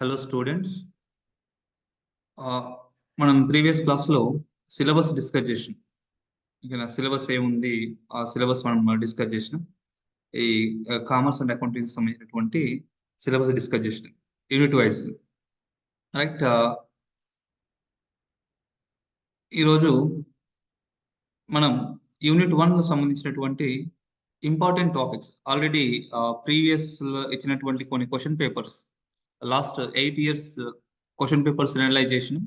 Hello students, మనం previous క్లాస్లో syllabus discuss చేసినాం. ఇక సిలబస్ ఏముంది, ఆ సిలబస్ మనం డిస్కస్ చేసినాం. ఈ కామర్స్ అండ్ అకౌంటింగ్ సంబంధించినటువంటి సిలబస్ డిస్కస్ చేసినాం యూనిట్ వైజ్. రైట్. ఈరోజు మనం యూనిట్ 1 సంబంధించినటువంటి ఇంపార్టెంట్ టాపిక్స్ ఆల్రెడీ ప్రీవియస్ ఇచ్చినటువంటి కొన్ని question papers, last 8 years question papers analyse చేసినాం.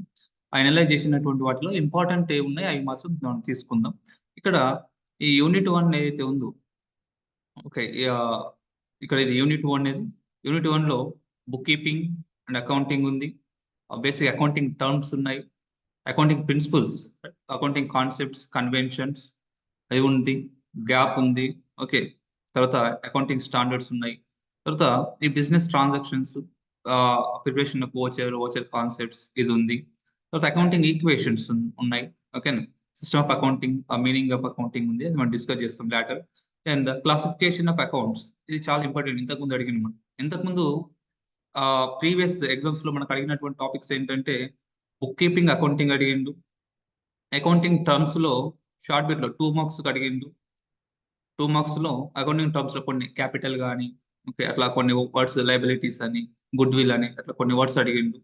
ఆ అనలైజ్ చేసినటువంటి వాటిలో ఇంపార్టెంట్ ఏ ఉన్నాయి అవి మాత్రం మనం తీసుకుందాం. ఇక్కడ ఈ యూనిట్ 1 ఏదైతే ఉందో, ఓకే, ఇక్కడ ఇది యూనిట్ 1 అనేది. యూనిట్ 1లో బుక్ కీపింగ్ అండ్ అకౌంటింగ్ ఉంది, బేసిక్ అకౌంటింగ్ టర్మ్స్ ఉన్నాయి, accounting principles, accounting concepts, conventions అవి ఉంది, గ్యాప్ ఉంది. ఓకే, తర్వాత అకౌంటింగ్ స్టాండర్డ్స్ ఉన్నాయి. తర్వాత ఈ business transactions, preparation of voucher concepts ఇది ఉంది. తర్వాత అకౌంటింగ్ ఈక్వేషన్స్ ఉన్నాయి. ఓకేనా, system of accounting, meaning of accounting ఉంది, అది మనం డిస్కస్ చేస్తాం later. And classification of accounts, ఇది చాలా ఇంపార్టెంట్. ఇంతకుముందు అడిగిన మనం ఇంతకుముందు ప్రీవియస్ ఎగ్జామ్స్ లో మనకు అడిగినటువంటి టాపిక్స్ ఏంటంటే బుక్ కీపింగ్ అకౌంటింగ్ అడిగిండు, అకౌంటింగ్ టర్మ్స్ లో షార్ట్ బిట్ లో 2 marks అడిగిండు. 2 marks లో అకౌంటింగ్ టర్మ్స్ లో కొన్ని క్యాపిటల్ కానీ, ఓకే, అట్లా కొన్ని వర్డ్స్, లైబిలిటీస్ అని, గుడ్ విల్ అని, అట్లా కొన్ని వర్డ్స్ అడిగిండు.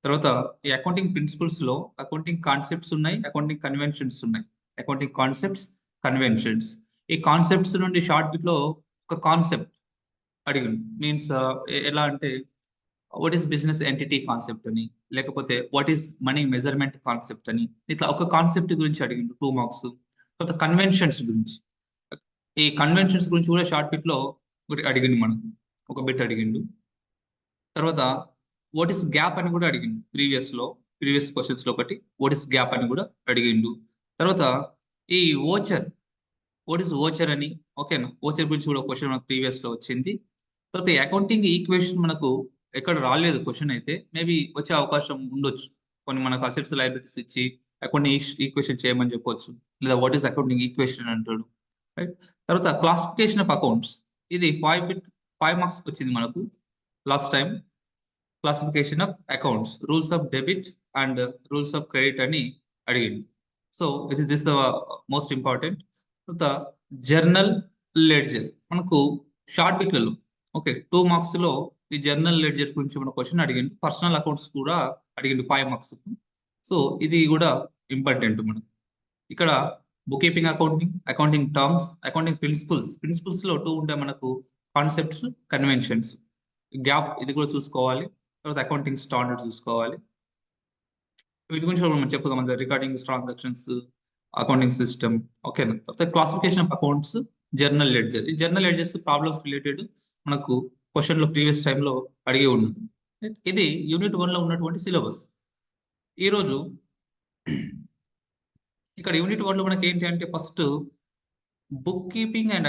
తర్వాత ఈ అకౌంటింగ్ ప్రిన్సిపల్స్ లో అకౌంటింగ్ కాన్సెప్ట్స్ ఉన్నాయి, అకౌంటింగ్ కన్వెన్షన్స్ ఉన్నాయి. Accounting concepts, conventions. ఈ కాన్సెప్ట్స్ నుండి షార్ట్ బిట్ లో ఒక కాన్సెప్ట్ అడిగిండు. మీన్స్ ఎలా అంటే what is business entity concept అని, లేకపోతే what is money measurement concept అని, ఇట్లా ఒక కాన్సెప్ట్ గురించి అడిగిండు 2 marks. తర్వాత కన్వెన్షన్స్ గురించి, ఈ కన్వెన్షన్స్ గురించి కూడా షార్ట్ బిట్ లో ఒకటి అడిగిండు, మనకు ఒక బిట్ అడిగిండు. తర్వాత వాట్ ఈస్ గ్యాప్ అని కూడా అడిగిండు ప్రీవియస్ క్వశ్చన్స్ లో ఒకటి వాట్ ఈస్ గ్యాప్ అని కూడా అడిగిండు. తర్వాత ఈ ఓచర్, వాట్ ఈస్ ఓచర్ అని, ఓకేనా, ఓచర్ గురించి కూడా క్వశ్చన్ మనకు ప్రీవియస్ లో వచ్చింది. తర్వాత ఈ అకౌంటింగ్ ఈక్వేషన్ మనకు ఎక్కడ రాలేదు క్వశ్చన్, అయితే మేబీ వచ్చే అవకాశం ఉండొచ్చు. కొన్ని మనకు అసెట్స్ లైబిలిటీస్ ఇచ్చి అకౌంటింగ్ ఈక్వేషన్ చేయమని చెప్పొచ్చు, లేదా వాట్ ఈస్ అకౌంటింగ్ ఈక్వేషన్ అంటాడు. రైట్. తర్వాత క్లాసిఫికేషన్ ఆఫ్ అకౌంట్స్, ఇది 5 marks వచ్చింది మనకు last time. Classification of accounts, rules of debit and rules of credit అని అడిగింది. So this the most important. తర్వాత జర్నల్ లెడ్జర్ మనకు షార్ట్ బిట్లలో, ఓకే, 2 marks లో ఈ జర్నల్ లెడ్జర్ గురించి మన క్వశ్చన్ అడిగిండు. పర్సనల్ అకౌంట్స్ కూడా అడిగిండు 5 marks. సో ఇది కూడా ఇంపార్టెంట్ మనకు. ఇక్కడ book keeping accounting, accounting terms, accounting principles లో 2 ఉంటాయి మనకు, కాన్సెప్ట్స్, కన్వెన్షన్స్. గ్యాప్ ఇది కూడా చూసుకోవాలి. తర్వాత అకౌంటింగ్ స్టాండర్డ్ చూసుకోవాలి. వీటి గురించి మనం చెప్పుదాం, రికార్డింగ్ ట్రాన్సాక్షన్స్, అకౌంటింగ్ సిస్టమ్, ఓకేనా. తర్వాత classification of accounts, journal ledger. ఈ జర్నల్ లెడ్జర్స్ ప్రాబ్లమ్స్ రిలేటెడ్ మనకు క్వశ్చన్ లో ప్రీవియస్ టైంలో అడిగి ఉన్నాం. ఇది యూనిట్ 1 లో ఉన్నటువంటి సిలబస్. ఈరోజు ఇక్కడ యూనిట్ 1 లో మనకి ఏంటి అంటే first book keeping and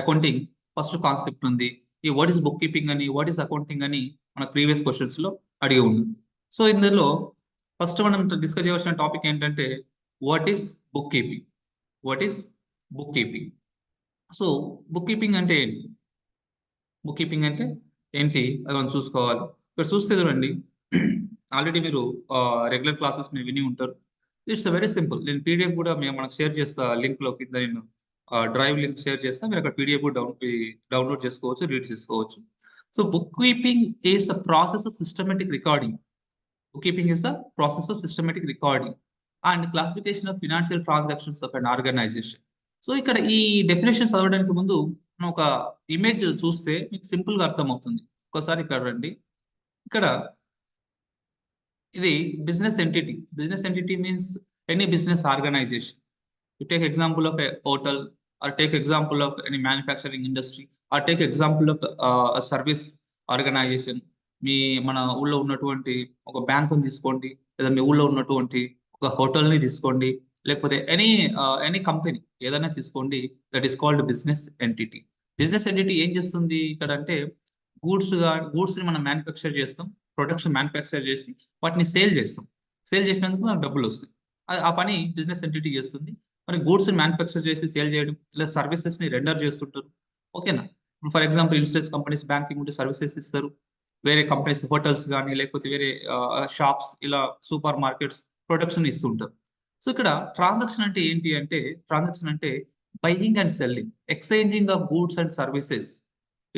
accounting first concept ఉంది. ఈ వాట్ ఈస్ బుక్ కీపింగ్ అని, వాట్ ఈస్ అకౌంటింగ్ అని మన ప్రీవియస్ క్వశ్చన్స్ లో అడిగి ఉన్నాం. సో ఇందులో ఫస్ట్ మనం డిస్కస్ చేయవలసిన టాపిక్ ఏంటంటే what is book keeping. So book keeping అంటే ఏంటి, అది మనం చూసుకోవాలి. ఇక్కడ చూస్తే చూడండి, ఆల్రెడీ మీరు రెగ్యులర్ క్లాసెస్ మీరు విని ఉంటారు. It's very simple. నేను పీడిఎఫ్ కూడా మనకు షేర్ చేస్తా, లింక్ లో కింద నేను డ్రైవ్ లింక్ షేర్ చేస్తా, మీరు అక్కడ పీడిఎఫ్ కూడా డౌన్లోడ్ చేసుకోవచ్చు, రీడ్ చేసుకోవచ్చు. So book keeping is the process of systematic recording. Book keeping is the process of systematic recording and classification of financial transactions of an organisation. సో ఇక్కడ ఈ definition చదవడానికి ముందు మనం ఒక ఇమేజ్ చూస్తే మీకు సింపుల్ గా అర్థమవుతుంది. ఒకసారి ఇక్కడ రండి. ఇక్కడ ఇది business entity means any business organisation. You take example of a hotel, or take example of any manufacturing industry, or take example of a service organization. మన ఊళ్ళో ఉన్నటువంటి ఒక బ్యాంకుని తీసుకోండి, లేదా మీ ఊళ్ళో ఉన్నటువంటి ఒక హోటల్ని తీసుకోండి, లేకపోతే ఎనీ కంపెనీ ఏదైనా తీసుకోండి, that is called business entity. Business entity ఏం చేస్తుంది ఇక్కడ అంటే గూడ్స్ని మనం మ్యానుఫ్యాక్చర్ చేస్తాం, ప్రొడక్ట్స్ మ్యానుఫ్యాక్చర్ చేసి వాటిని సేల్ చేసినందుకు మనకు డబ్బులు వస్తాయి. ఆ పని బిజినెస్ ఎంటిటీ చేస్తుంది. మరి గూడ్స్ మ్యానుఫ్యాక్చర్ చేసి సేల్ చేయడం, లేదా సర్వీసెస్ ని రెండర్ చేస్తుంటారు, ఓకేనా. For example insurance companies banking ఉంటే సర్వీసెస్ ఇస్తారు, వేరే కంపెనీస్ హోటల్స్ కానీ లేకపోతే వేరే షాప్స్ ఇలా సూపర్ మార్కెట్స్ ప్రొడక్షన్ ఇస్తుంటారు. సో ఇక్కడ ట్రాన్సాక్షన్ అంటే ఏంటి అంటే, ట్రాన్సాక్షన్ అంటే buying and selling, exchanging of goods and services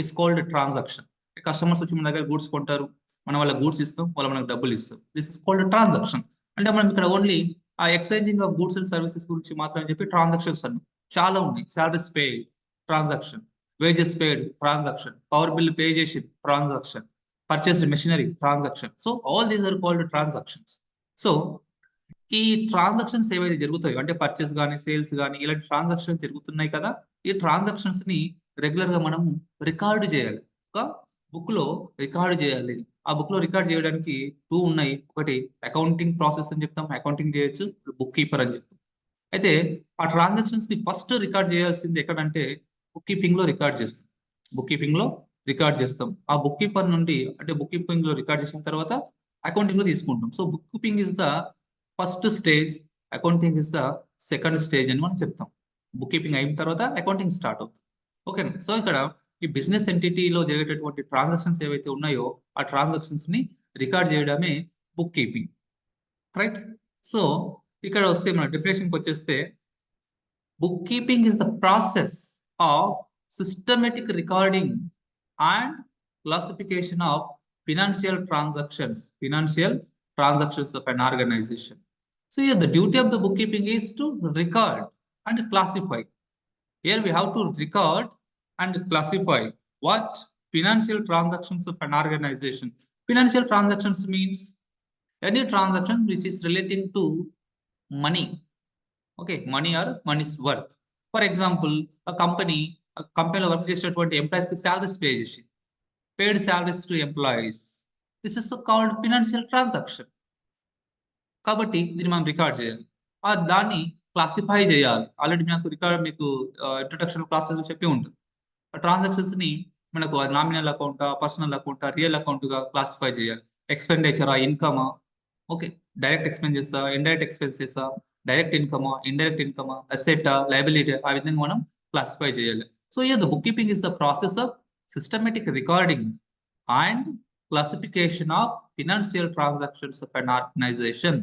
is called transaction. Customers వచ్చి మన దగ్గర గూడ్స్ కొంటారు, మనం వాళ్ళ గూడ్స్ ఇస్తాం, వాళ్ళు మనకు డబ్బులు ఇస్తాం. This is called transaction. అంటే మనం ఇక్కడ ఓన్లీ ఆ exchanging of goods and services గురించి మాత్రమే చెప్పి ట్రాన్సాక్షన్స్ అన్ని చాలా ఉన్నాయి. Salaries pay transaction, wages paid transaction, power bill pay చేసి transaction, purchase machinery transaction. So all these are called transactions. సో ఈ ట్రాన్సాక్షన్స్ ఏవైతే జరుగుతాయో అంటే పర్చేస్ కానీ సేల్స్ కానీ ఇలాంటి ట్రాన్సాక్షన్స్ జరుగుతున్నాయి కదా, ఈ ట్రాన్సాక్షన్స్ ని రెగ్యులర్ గా మనము రికార్డు చేయాలి, ఒక బుక్ లో రికార్డు చేయాలి. ఆ బుక్ లో రికార్డ్ చేయడానికి 2 ఉన్నాయి. ఒకటి అకౌంటింగ్ ప్రాసెస్ అని చెప్తాం, అకౌంటింగ్ చేయొచ్చు, బుక్ కీపర్ అని చెప్తాం. అయితే ఆ ట్రాన్సాక్షన్స్ ని ఫస్ట్ రికార్డ్ చేయాల్సింది ఎక్కడంటే బుక్ కీపింగ్ లో రికార్డ్ చేస్తాం. బుక్ కీపింగ్ లో రికార్డ్ చేస్తాం. ఆ బుక్ కీపర్ నుండి అంటే బుక్ కీపింగ్ లో రికార్డ్ చేసిన తర్వాత అకౌంటింగ్ లో తీసుకుంటాం. So book keeping is the first stage, accounting is the second stage అని మనం చెప్తాం. బుక్ కీపింగ్ అయిన తర్వాత అకౌంటింగ్ స్టార్ట్ అవుతుంది. ఓకేనా? సో ఇక్కడ ఈ బిజినెస్ ఎంటిటీలో జరిగేటటువంటి ట్రాన్సాక్షన్స్ ఏవైతే ఉన్నాయో ఆ ట్రాన్సాక్షన్స్ ని రికార్డ్ చేయడమే బుక్ కీపింగ్, రైట్? సో ఇక్కడ వస్తే మన డెఫినేషన్కి వచ్చేస్తే book keeping is the process of systematic recording and classification of financial transactions of an organization. So here the duty of the bookkeeping is to record and classify. Here we have to record and classify what financial transactions of an organization. Financial transactions means any transaction which is relating to money. Okay, money or money's worth. For example, a company లో work చేసేటువంటి employees కి salaries pay చేసి paid salaries to employees. This is so called financial transaction. కాబట్టి దీన్ని మనం record చేయాలి, దాన్ని classify చేయాలి. ఆల్రెడీ మీకు ఇంట్రొడక్షన్ క్లాసెస్ చెప్పి ఉంటుంది. ఆ ట్రాన్సాక్షన్స్ ని మనకు నామినల్ అకౌంటా, పర్సనల్ అకౌంటా, రియల్ అకౌంట్ గా క్లాసిఫై చేయాలి. ఎక్స్పెండిచరా, ఇన్కమా, ఓకే, డైరెక్ట్ ఎక్స్పెన్సెసా, ఇండైరెక్ట్ ఎక్స్పెన్సెసా, డైరెక్ట్ ఇన్కమా, ఇండైరెక్ట్ ఇన్కమా, అసెటా, లయబిలిటీ, ఆ విధంగా మనం క్లాసిఫై చేయాలి. So here the book keeping is the process of systematic recording and classification of financial transactions of an organization.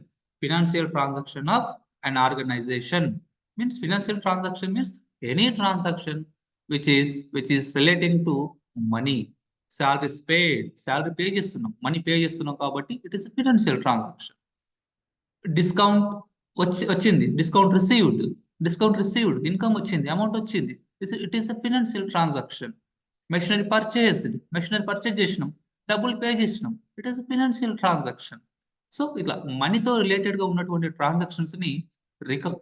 Financial transaction of an organization means financial transaction means any transaction which is relating to money. Salaries paid, salary pay చేస్తున్నాం, money pay చేస్తున్నాం కాబట్టి it is a financial transaction. Discount వచ్చింది, discount received, income వచ్చింది, amount వచ్చింది, it is a financial transaction. Machinery purchase చేసినాం, డబ్బులు pay చేసినాం, it is financial transaction. So ఇట్లా మనీతో రిలేటెడ్ గా ఉన్నటువంటి ట్రాన్సాక్షన్స్ ని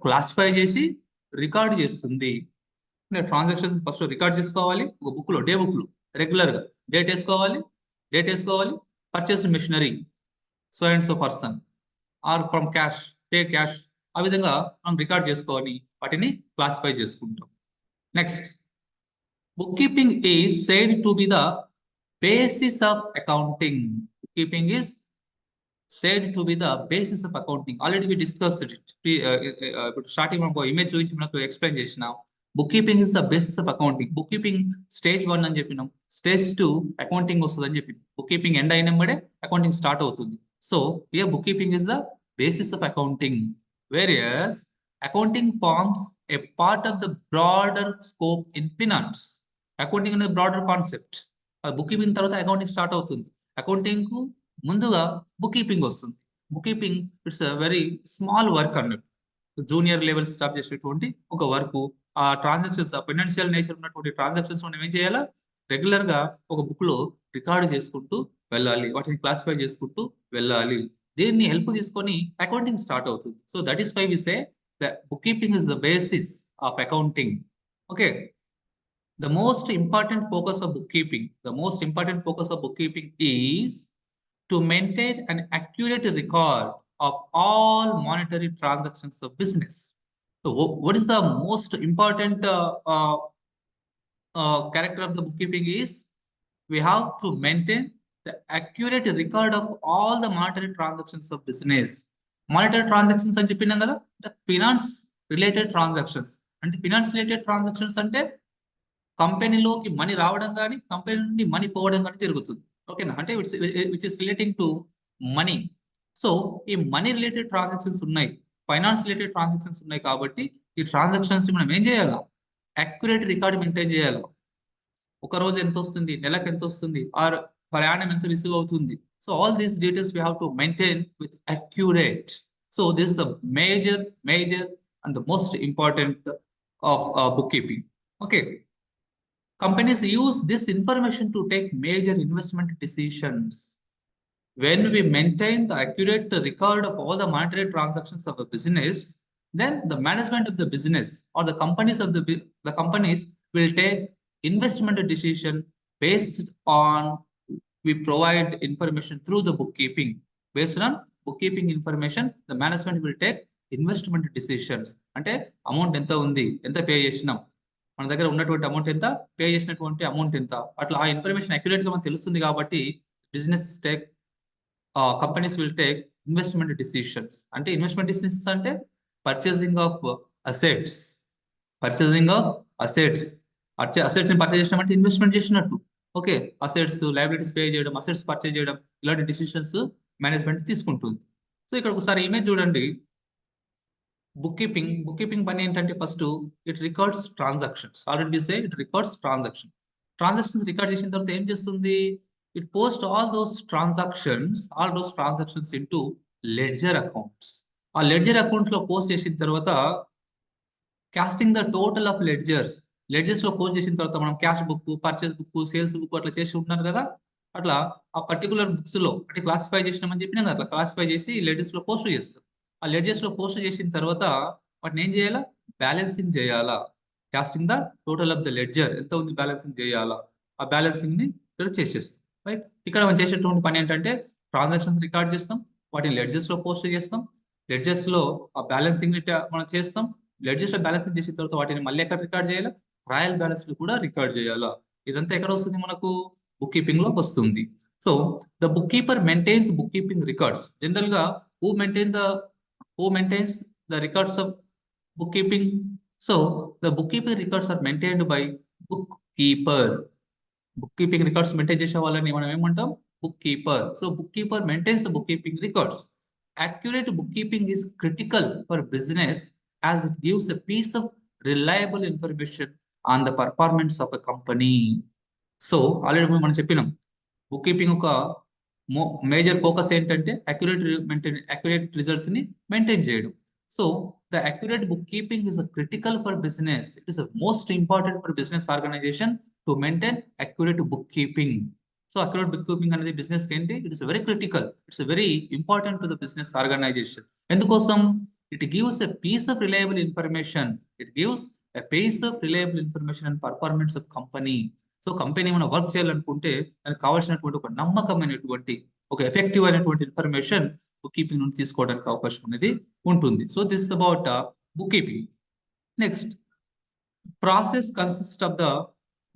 క్లాసిఫై చేసి రికార్డ్ చేస్తుంది. ట్రాన్సాక్షన్స్ ఫస్ట్ రికార్డ్ చేసుకోవాలి ఒక బుక్ లో, డే బుక్ లో రెగ్యులర్ గా డేట్ వేసుకోవాలి. Purchase machinery so and so person are from cash, pay cash, ఆ విధంగా మనం రికార్డ్ చేసుకోవాలి, వాటిని క్లాసిఫై చేసుకుంటాం. Next, bookkeeping is said to be the basis of accounting. Bookkeeping is said to be the basis of accounting. Already we discussed it. Starting from image చూపించి మనకు explain చేసిన bookkeeping is the basis of accounting. Bookkeeping stage 1 అని చెప్పినాం, stage 2 accounting వస్తుంది అని చెప్పినాం. bookkeeping end అయినప్పుడే accounting start అవుతుంది. So here bookkeeping is the basis of accounting, whereas accounting forms a part of the broader scope in finance. Accounting అనేది broader concept. Book keeping తర్వాత accounting start అవుతుంది. Accounting కు ముందుగా book keeping వస్తుంది. Book keeping it's very small work అన్నట్టు, junior level start చేసేటువంటి ఒక work. ఆ ట్రాన్సాక్షన్స్, ఫైనాన్షియల్ నేచర్ ఉన్నటువంటి ట్రాన్సాక్షన్స్ మనం ఏం చేయాలా, రెగ్యులర్ గా ఒక బుక్ లో రికార్డు చేసుకుంటూ వెళ్ళాలి, వాటిని క్లాసిఫై చేసుకుంటూ వెళ్ళాలి. దీన్ని హెల్ప్ తీసుకొని అకౌంటింగ్ స్టార్ట్ అవుతుంది. So that is why we say the book keeping is the basis of accounting. Okay, the most important focus of bookkeeping is to maintain an accurate record of all monetary transactions of business. So what is the most important character of the bookkeeping is we have to maintain the accurate record of all the monetary transactions of business. Monetary transactions అని చెప్పినాం కదా, the finance related transactions. అంటే finance related transactions అంటే కంపెనీలోకి money రావడం కానీ company నుండి money పోవడం కానీ జరుగుతుంది. ఓకేనా, అంటే which is relating to money. So ఈ మనీ రిలేటెడ్ ట్రాన్సాక్షన్స్ ఉన్నాయి, ఫైనాన్స్ రిలేటెడ్ ట్రాన్సాక్షన్స్ ఉన్నాయి, కాబట్టి ఈ ట్రాన్సాక్షన్స్ మనం ఏం చేయాలా, అక్యురేట్ రికార్డ్ మెయింటైన్ చేయాలి. ఒక రోజు ఎంత వస్తుంది, నెలకు ఎంత వస్తుంది, ఆర్ ప్రయాణం ఎంత రిసీవ్ అవుతుంది. So all these details we have to maintain with accurate. So this is the major and the most important of book keeping. Okay, companies use this information to take major investment decisions. When we maintain the accurate record of all the monetary transactions of a business, then the management of the business or the companies of the companies will take investment decision based on, we provide information through the bookkeeping. Based on bookkeeping information, the management will take investment decisions. అంటే amount ఎంత ఉంది, ఎంత pay చేసినాం, మన దగ్గర ఉన్నటువంటి amount ఎంత, pay చేసినటువంటి అమౌంట్ ఎంత, అట్లా ఆ ఇన్ఫర్మేషన్ అక్యురేట్ గా మనకు తెలుస్తుంది. కాబట్టి business take companies will take investment decisions. అంటే ఇన్వెస్ట్మెంట్ డిసిషన్స్ అంటే పర్చేసింగ్ ఆఫ్ అసెట్స్, అసెట్స్ ని పర్చేస్ చేసినాం అంటే ఇన్వెస్ట్మెంట్ చేసినట్టు. ఓకే, అసెట్స్ లయబిలిటీస్ పే చేయడం, అసెట్స్ పర్చేజ్ చేయడం, ఇలాంటి డిసిషన్స్ మేనేజ్మెంట్ తీసుకుంటుంది. సో ఇక్కడ ఒకసారి ఇమేజ్ చూడండి. బుక్ కీపింగ్ పని ఏంటంటే first it records transactions. Already say it records transactions record చేసిన తర్వాత ఏం చేస్తుంది, it post all those transactions into ledger accounts. ఆ లెడ్జర్ అకౌంట్స్ లో పోస్ట్ చేసిన తర్వాత costing the total of ledgers లో పోస్ట్ చేసిన తర్వాత మనం cash book, purchase book, sales book అట్లా చేసి ఉంటున్నారు కదా, అట్లా ఆ పర్టికులర్ బుక్స్ లో అంటే క్లాసిఫై చేసినామని చెప్పినా కదా, అట్లా క్లాసిఫై చేసి లెడ్జర్స్ లో పోస్ట్ చేస్తాం. ఆ లెడ్జర్స్ లో పోస్ట్ చేసిన తర్వాత వాటిని ఏం చేయాలా, బ్యాలెన్సింగ్ చేయాలా. Costing the total of the ledger ఎంత ఉంది బ్యాలెన్సింగ్ చేయాలా, ఆ బ్యాలెన్సింగ్ ని ఇక్కడ చేసేస్తాం. రైట్, ఇక్కడ మనం చేసేటువంటి పని ఏంటంటే ట్రాన్సాక్షన్స్ రికార్డ్ చేస్తాం, వాటిని లెడ్జర్స్ లో పోస్ట్ చేస్తాం, లెడ్జర్స్ లో ఆ బ్యాలెన్సింగ్ మనం చేస్తాం. లెడ్జర్స్ లో బ్యాలెన్సింగ్ చేసిన తర్వాత వాటిని మళ్ళీ ఎక్కడ రికార్డ్ చేయాలా, ట్రయల్ బ్యాలెన్స్ లో కూడా రికార్డ్ చేయాలా. ఇదంతా ఎక్కడ వస్తుంది, మనకు బుక్ కీపింగ్ లో వస్తుంది. So the book keeper maintains book keeping records. General గా who maintains the records of bookkeeping? So the bookkeeping records are maintained by bookkeeper. Bookkeeping records maintain చేసే వాళ్ళని మనం ఏమంటాం, bookkeeper. So bookkeeper maintains the bookkeeping records. Accurate bookkeeping is critical for business as it gives a piece of reliable information on the performance of a company. So already మనం చెప్పినాం book keeping ఒక major focus ఏంటంటే accurate results ని maintain చేయడం. So the accurate book keeping is critical for business. It is most important for business organisation to maintain accurate book keeping. So accurate book keeping అనేది business ఏంటి, it is very critical, it's very important to the business organisation. ఎందుకోసం, it gives a piece of reliable information, and performance of company. So company మనం work చేయాలనుకుంటే దానికి కావాల్సినటువంటి ఒక నమ్మకమైనటువంటి, ఒక effective అయినటువంటి ఇన్ఫర్మేషన్ బుక్ కీపింగ్ నుండి తీసుకోవడానికి అవకాశం అనేది ఉంటుంది. So this is about book keeping. Next, process consist of the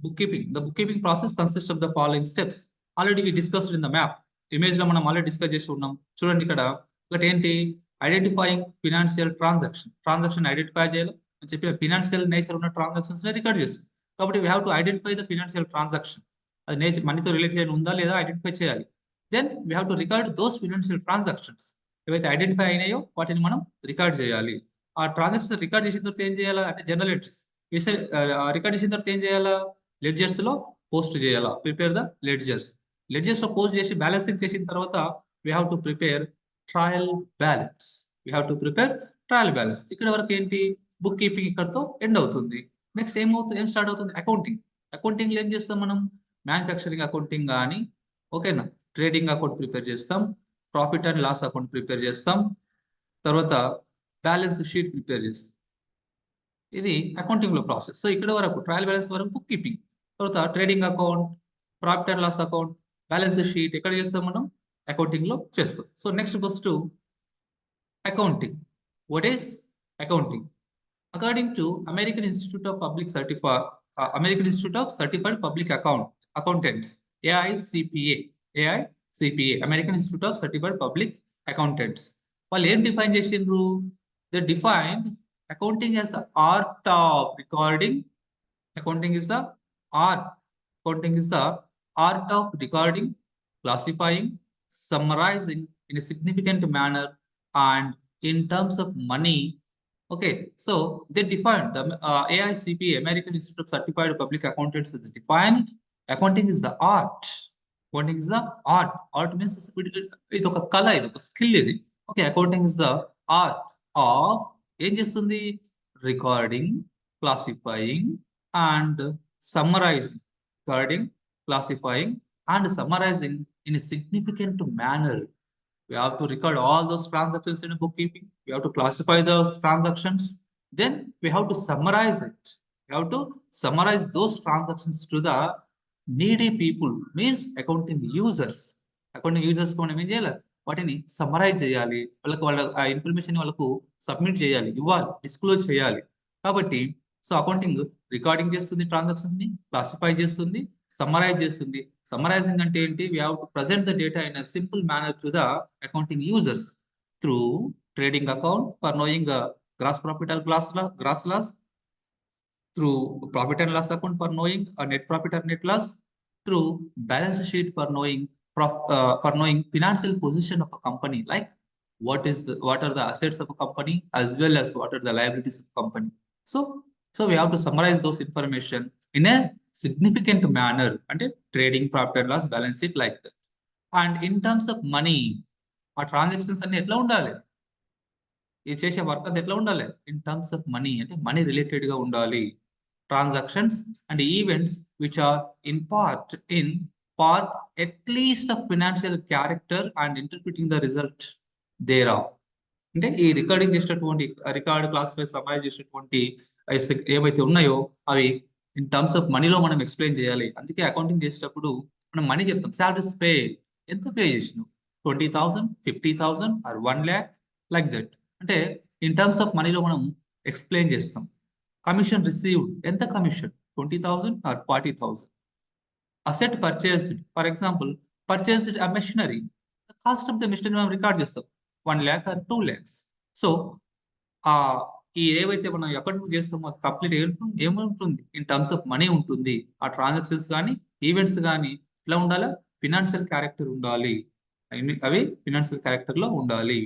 book keeping. The book keeping process consist of the following steps. Already we discussed in the map. Image లో మనం already discuss చేసి ఉన్నాం. చూడండి ఇక్కడ ఒకటి ఏంటి, identifying financial transaction identify చేయాలి అని చెప్పి ఫినాన్షియల్ నేచర్ ఉన్న ట్రాన్సాక్షన్స్ రికార్డ్ చేస్తాం. కాబట్టి we have to identify the financial transaction. అది నేచర్ మనీతో రిలేటెడ్ ఉందా లేదా ఐడెంటిఫై చేయాలి. Then we have to record those financial transactions. ఏవైతే ఐడెంటిఫై అయినాయో వాటిని మనం రికార్డ్ చేయాలి. ఆ ట్రాన్సాక్షన్ రికార్డ్ చేసిన తర్వాత ఏం చేయాలా అంటే జనరల్ ఎంట్రీస్. రికార్డ్ చేసిన తర్వాత ఏం చేయాలా, లెడ్జర్స్ లో పోస్ట్ చేయాలా, ప్రిపేర్ ద లెడ్జర్స్ లో పోస్ట్ చేసి బ్యాలెన్సింగ్ చేసిన తర్వాత we have to prepare trial balance. ఇక్కడ వరకు ఏంటి, బుక్ కీపింగ్ ఇక్కడతో ఎండ్ అవుతుంది. నెక్స్ట్ ఏం స్టార్ట్ అవుతుంది, అకౌంటింగ్ లో ఏం చేస్తాం మనం, మ్యానుఫ్యాక్చరింగ్ అకౌంటింగ్ కానీ, ఓకేనా, ట్రేడింగ్ అకౌంట్ ప్రిపేర్ చేస్తాం, profit and loss account prepare చేస్తాం, తర్వాత బ్యాలెన్స్ షీట్ ప్రిపేర్ చేస్తాం. ఇది అకౌంటింగ్ లో ప్రాసెస్. సో ఇక్కడ వరకు ట్రయల్ బ్యాలెన్స్ వరకు బుక్ కీపింగ్. తర్వాత trading account, profit and loss account, balance sheet ఎక్కడ చేస్తాం మనం, అకౌంటింగ్ లో చేస్తాం. So next goes to accounting. What is accounting? According to American Institute of Certified Public Accountants, AICPA, American Institute of Certified Public Accountants. వాళ్ళు ఏం define చేసిండ్రు? They defined accounting as the art of recording. Accounting is the art. Accounting is the art of recording, classifying, summarizing in a significant manner, and in terms of money. Okay, so they defined the AICP, American Institute of Certified Public Accountants, is defined. Accounting is the art. Accounting is the art. Art means ఇది ఒక కళ, ఇది ఒక skill ఇది. Okay, accounting is the art of ఏం చేస్తుంది? Recording, classifying and summarising. Recording, classifying and summarizing in a significant manner. We have to record all those transactions in a bookkeeping. We have to classify those transactions. Then we have to summarize it. We have to summarize those transactions to the needy people, means accounting users. Accounting users మనం ఏం చేయాలి? వాటిని summarise చేయాలి, వాళ్ళ ఆ information వాళ్ళకు submit చేయాలి, ఇవ్వాలి, డిస్క్లోజ్ చేయాలి. కాబట్టి సో అకౌంటింగ్ రికార్డింగ్ చేస్తుంది, ట్రాన్సాక్షన్స్ ని క్లాసిఫై చేస్తుంది, సమ్మరైజ్ చేస్తుంది. Summarizing అంటే ఏంటి? We have to present the data in a simple manner to the accounting users through trading account for knowing gross profit or gross loss, through profit and loss account for knowing a net profit or net loss, through balance sheet for knowing financial position of a company, like what are the assets of a company as well as what are the liabilities of a company. So we have to summarize those information in a significant manner, అంటే trading, profit and loss, balance sheet, like that. And in terms of money, ఆ transactions అన్ని ఎట్లా ఉండాలి? ఇది చేసే work అంతా ఎట్లా ఉండాలి? ఇన్ టర్మ్స్ ఆఫ్ మనీ, అంటే మనీ రిలేటెడ్ గా ఉండాలి. Transactions and events which are in part at least of financial character and interpreting the result thereof. అంటే ఈ రికార్డింగ్ చేసేటటువంటి రికార్డ్, క్లాసిఫై, సమ్మరైజ్ చేసేటటువంటి ఏవైతే ఉన్నాయో అవి ఇన్ టర్మ్స్ ఆఫ్ మనీలో మనం ఎక్స్ప్లెయిన్ చేయాలి. అందుకే అకౌంటింగ్ చేసేటప్పుడు మనం మనీ చెప్తాం. సాలరీస్ పే, ఎంత పే చేసినావు? 20,000, 50,000 ఆర్ 1 lakh, లైక్ దట్. అంటే ఇన్ టర్మ్స్ ఆఫ్ మనీలో మనం ఎక్స్ప్లెయిన్ చేస్తాం. కమిషన్ రిసీవ్డ్, ఎంత commission? 20,000 or 40,000. Asset purchased, for example purchased a machinery, the cost of the machinery మనం రికార్డ్ చేస్తాం, 1 lakh or 2 lakhs. సో ఈ ఏవైతే మనం అకౌంటింగ్ చేస్తామో కంప్లీట్ ఏముంటుంది? ఇన్ టర్మ్స్ ఆఫ్ మనీ ఉంటుంది. ఆ ట్రాన్సాక్షన్స్ కానీ ఈవెంట్స్ కానీ ఇట్లా ఉండాలా? ఫినాన్షియల్ క్యారెక్టర్ ఉండాలి. అవి ఫినాన్షియల్ క్యారెక్టర్ లో ఉండాలి.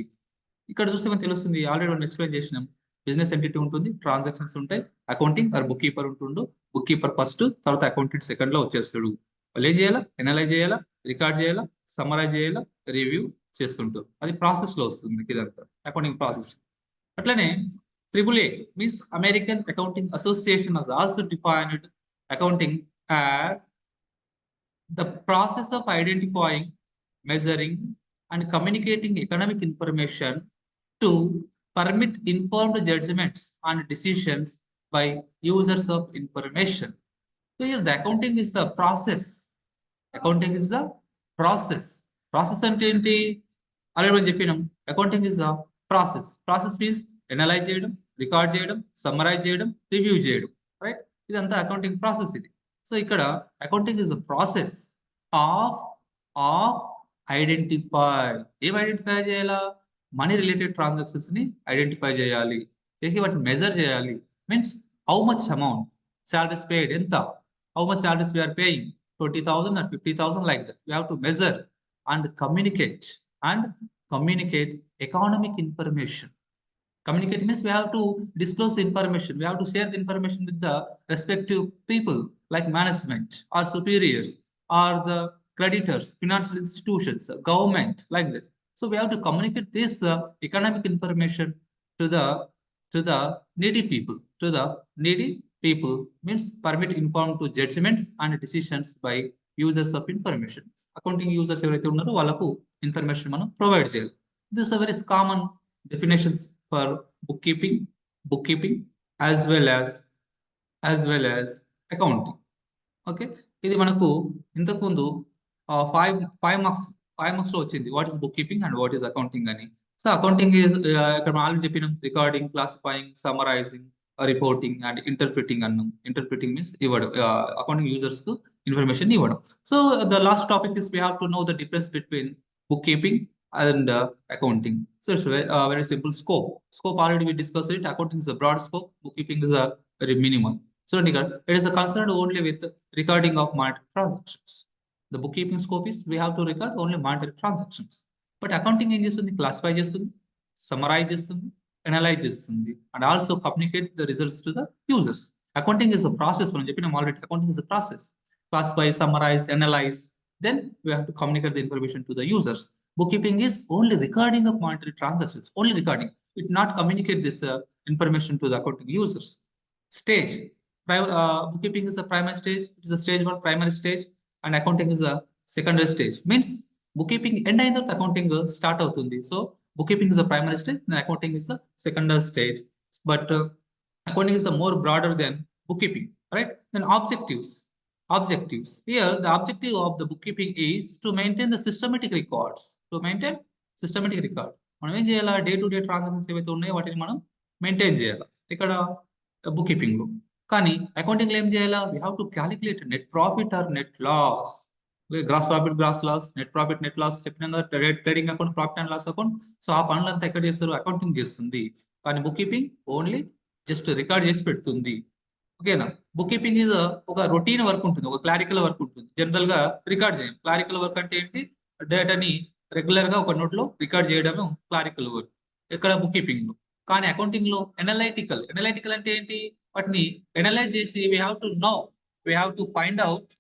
ఇక్కడ చూస్తే మనకు తెలుస్తుంది, ఆల్రెడీ మనం ఎక్స్ప్లెయిన్ చేసినాం. బిజినెస్ ఎంటిటీ ఉంటుంది, ట్రాన్సాక్షన్స్ ఉంటాయి, అకౌంటింగ్ ఆర్ బుక్ కీపర్ ఉంటుండు. బుక్ కీపర్ ఫస్ట్, తర్వాత అకౌంటెంట్ సెకండ్ లో వచ్చేస్తాడు. వాళ్ళు ఏం చేయాలా? ఎనలైజ్ చేయాలా, రికార్డ్ చేయాలా, సమ్మరైజ్ చేయాలా, రివ్యూ చేస్తుంటారు. అది ప్రాసెస్ లో వస్తుంది ఇదంతా, అకౌంటింగ్ ప్రాసెస్. అట్లనే AAA means American accounting association has also defined accounting as the process of identifying, measuring and communicating economic information to permit informed judgments and decisions by users of information. So here the accounting is the process. Accounting is the process. Process అంటే ఏంటి? Already మనం చెప్పినాం. Accounting is the process. Process means analyse చేయడం, record చేయడం, summarise చేయడం, review చేయడం, right? ఇదంతా accounting process ఇది. సో ఇక్కడ accounting is the process of identify. ఏం ఐడెంటిఫై చేయాలా? మనీ రిలేటెడ్ ట్రాన్సాక్షన్స్ ని ఐడెంటిఫై చేయాలి, చేసి వాటిని మెజర్ చేయాలి. Means how much amount, salaries paid, ఎంత, how much salaries we are paying, 20,000 or 50,000, like that. We have to measure and communicate economic information. Communicate means we have to disclose the information. We have to share the information with the respective people like management or superiors or the creditors, financial institutions, government, like that. So we have to communicate this economic information to the needy people. To the needy people means permit informed to judgments and decisions by users of information. Accounting users ఎవరైతే ఉన్నారో వాళ్ళకు information మనం provide చేయాలి. This is a very common definitions for bookkeeping as well as accounting. Okay, ఇది మనకు ఇంతకు ముందు 5 marks లో వచ్చింది, what is book keeping and what is accounting అని. సో అకౌంటింగ్ ఇక్కడ మనం ఆల్రెడీ చెప్పినాం, recording, classifying, summarising, reporting and interpreting అన్నాం. ఇంటర్ప్రిటింగ్ మీన్స్ ఇవ్వడం, అకౌంటింగ్ యూజర్స్ కు ఇన్ఫర్మేషన్ ఇవ్వడం. So the last topic is we have to know the difference between book keeping and accounting. So it's very simple. Scope already we discussed it. Accounting is a broad scope, bookkeeping is a very minimal. చూడండి ఇక్కడ it is concerned only with recording of monetary transactions. The book keeping scope is we have to record only monetary transactions. But accounting ఏం చేస్తుంది? Classify చేస్తుంది, summarise చేస్తుంది, analyse చేస్తుంది, and also communicate the results to the users. Accounting is a process. మనం చెప్పినాం already, accounting is a process. Classify, summarize, analyze, then we have to communicate the information to the users. Bookkeeping is only recording of monetary transactions, only recording. It not communicate this information to the accounting users. Stage. Bookkeeping is a primary stage. It is a stage one, primary stage, and accounting is a secondary stage. Means bookkeeping end అయిన తర్వాత accounting start అవుతుంది. So bookkeeping is a primary stage, then accounting is the secondary stage. But accounting is a more broader than bookkeeping, right? Then objectives. Objectives. Here, the objective of the bookkeeping is to maintain the systematic records. To maintain systematic record. మనం ఏం చేయాలా? Day to day transactions ఏవైతే ఉన్నాయో వాటిని మనం maintain చేయాలి ఇక్కడ book లో. కానీ అకౌంటింగ్ లో ఏం చేయాలా? We have to calculate net profit or net loss. Gross profit, gross loss, net profit, net loss చెప్పిన trading account, profit and loss account. So ఆ పనులంతా ఎక్కడ చేస్తారు? అకౌంటింగ్ చేస్తుంది. కానీ book keeping only just record చేసి పెడుతుంది. ఓకేనా? బుక్ కీపింగ్ ఇస్ ఒక రొటీన్ వర్క్ ఉంటుంది, ఒక క్లారికల్ వర్క్ ఉంటుంది. జనరల్ గా రికార్డ్ చేయం. క్లారికల్ వర్క్ అంటే ఏంటి? డేటాని రెగ్యులర్ గా ఒక నోట్ లో రికార్డ్ చేయడమే క్లారికల్ వర్క్ ఇక్కడ బుక్ కీపింగ్ లో. కానీ అకౌంటింగ్ లో ఎనలైటికల్. ఎనలైటికల్ అంటే ఏంటి? వాటిని ఎనలైజ్ చేసి we have to know, we have to find out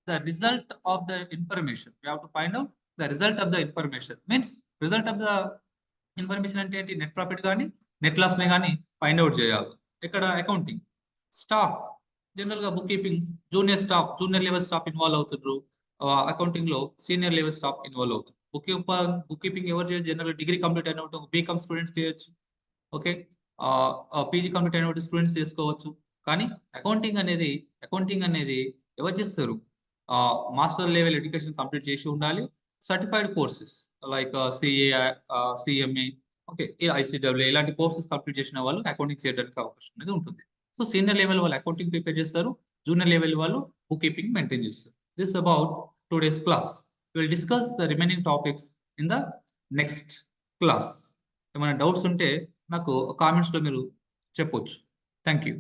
the result of the information. We have to find out the result of the information. Means result of the information అంటే ఏంటి? Net profit కానీ net loss ని కానీ find out చేయాలి ఇక్కడ accounting. Staff. General గా book keeping junior staff, junior level staff involve అవుతున్నారు. Accounting లో సీనియర్ లెవెల్ స్టాఫ్ ఇన్వాల్వ్ అవుతుంది. బుక్ కీపింగ్ ఎవరు చేయొచ్చు? జనరల్ డిగ్రీ కంప్లీట్ అయిన బీకామ్ స్టూడెంట్స్ చేయొచ్చు. ఓకే, పీజీ కంప్లీట్ అయిన స్టూడెంట్స్ చేసుకోవచ్చు. కానీ అకౌంటింగ్ అనేది ఎవరు చేస్తారు? మాస్టర్ లెవెల్ ఎడ్యుకేషన్ కంప్లీట్ చేసి ఉండాలి. Certified courses like CA, CMA, okay, ICW ఇలాంటి కోర్సెస్ కంప్లీట్ చేసిన వాళ్ళు అకౌంటింగ్ చేయడానికి అవకాశం అనేది ఉంటుంది. సో సీనియర్ లెవెల్ వాళ్ళు అకౌంటింగ్ ప్రిపేర్ చేస్తారు, జూనియర్ లెవెల్ వాళ్ళు బుక్ కీపింగ్ మెయింటైన్ చేస్తారు. This about today's class. Will discuss the remaining topics in the next class. ఏమైనా డౌట్స్ ఉంటే నాకు కామెంట్స్ లో మీరు చెప్పొచ్చు. Thank you.